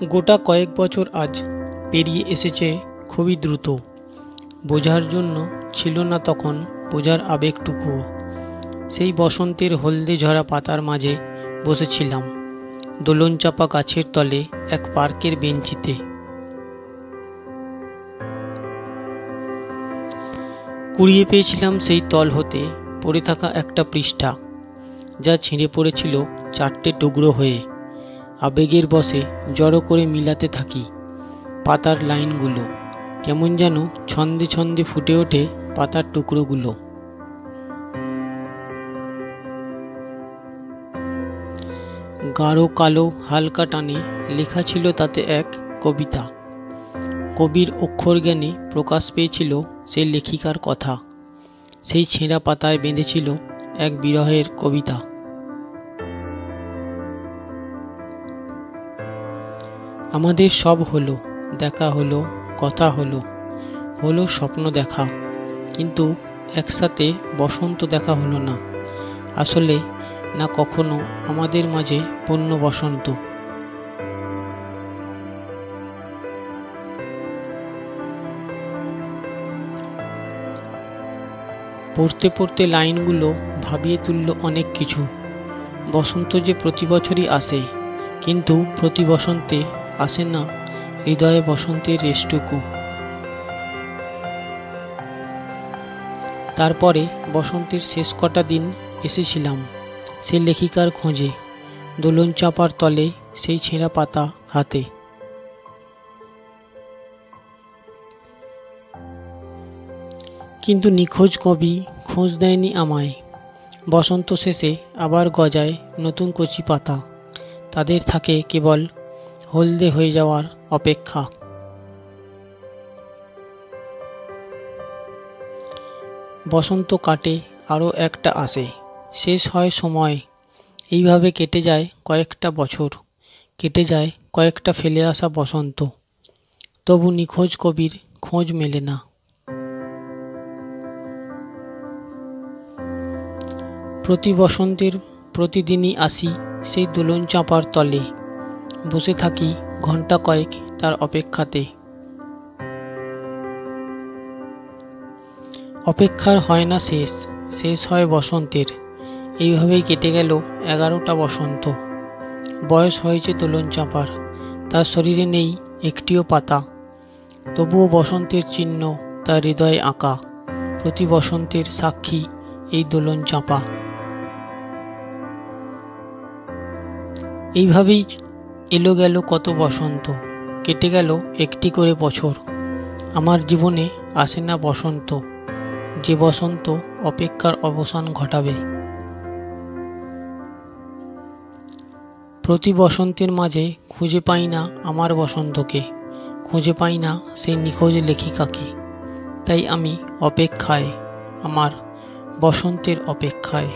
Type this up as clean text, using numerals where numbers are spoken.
গোটা কয়েক বছর আজ পেরিয়ে এসেছে খুবই দ্রুত। বোঝার জন্য ছিল না তখন বোঝার আবেগটুকুও। সেই বসন্তের হলদে ঝরা পাতার মাঝে বসেছিলাম দোলন চাপা গাছের তলে এক পার্কের বেঞ্চিতে। কুড়িয়ে পেয়েছিলাম সেই তল হতে পড়ে থাকা একটা পৃষ্ঠা, যা ছিঁড়ে পড়েছিল চারটে টুকরো হয়ে। আবেগের বশে জড়ো করে মিলাতে থাকি পাতার লাইনগুলো, কেমন যেন ছন্দে ছন্দে ফুটে ওঠে পাতার টুকরোগুলো। গাঢ় কালো হালকা টানে লেখা ছিল তাতে এক কবিতা। কবির অক্ষর জ্ঞানে প্রকাশ পেয়েছিল সেই লেখিকার কথা। সেই ছেঁড়া পাতায় বেঁধেছিল এক বিরহের কবিতা। আমাদের সব হলো, দেখা হলো, কথা হলো, হলো স্বপ্ন দেখা, কিন্তু একসাথে বসন্ত দেখা হলো না। আসলে না কখনো আমাদের মাঝে পূর্ণ বসন্ত। পড়তে পড়তে লাইনগুলো ভাবিয়ে তুলল অনেক কিছু। বসন্ত যে প্রতি বছরই আসে, কিন্তু প্রতি বসন্তে আসে না হৃদয়ে বসন্তের রেশটুকু। তারপরে বসন্তের শেষ কটা দিন এসেছিলাম সেই লেখিকার খোঁজে, দোলন চাপার তলে সেই ছেঁড়া পাতা হাতে। কিন্তু নিখোঁজ কবি খোঁজ দেয়নি আমায়। বসন্ত শেষে আবার গজায় নতুন কচি পাতা, তাদের থাকে কেবল হলদে হয়ে যাওয়ার অপেক্ষা। বসন্ত কাটে, আরও একটা আসে, শেষ হয় সময়। এইভাবে কেটে যায় কয়েকটা বছর, কেটে যায় কয়েকটা ফেলে আসা বসন্ত। তবু নিখোঁজ কবির খোঁজ মেলে না। প্রতি বসন্তের প্রতিদিনই আসি সেই দোলন চাপার তলে, বসে থাকি ঘন্টা কয়েক তার অপেক্ষাতে। অপেক্ষার হয় না শেষ, শেষ হয় বসন্তের। এইভাবেই কেটে গেল 11টা বসন্ত। বয়স হয়েছে দোলন চাপার, তার শরীরে নেই একটিও পাতা, তবুও বসন্তের চিহ্ন তার হৃদয়ে আঁকা। প্রতি বসন্তের সাক্ষী এই দোলন চাপা। এইভাবেই এলো গেল কত বসন্ত, কেটে গেল একটি করে বছর। আমার জীবনে আসে না বসন্ত, যে বসন্ত অপেক্ষার অবসান ঘটাবে। প্রতি বসন্তের মাঝে খুঁজে পাই না আমার বসন্তকে, খুঁজে পাই না সেই নিখোঁজ লেখিকাকে। তাই আমি অপেক্ষায়, আমার বসন্তের অপেক্ষায়।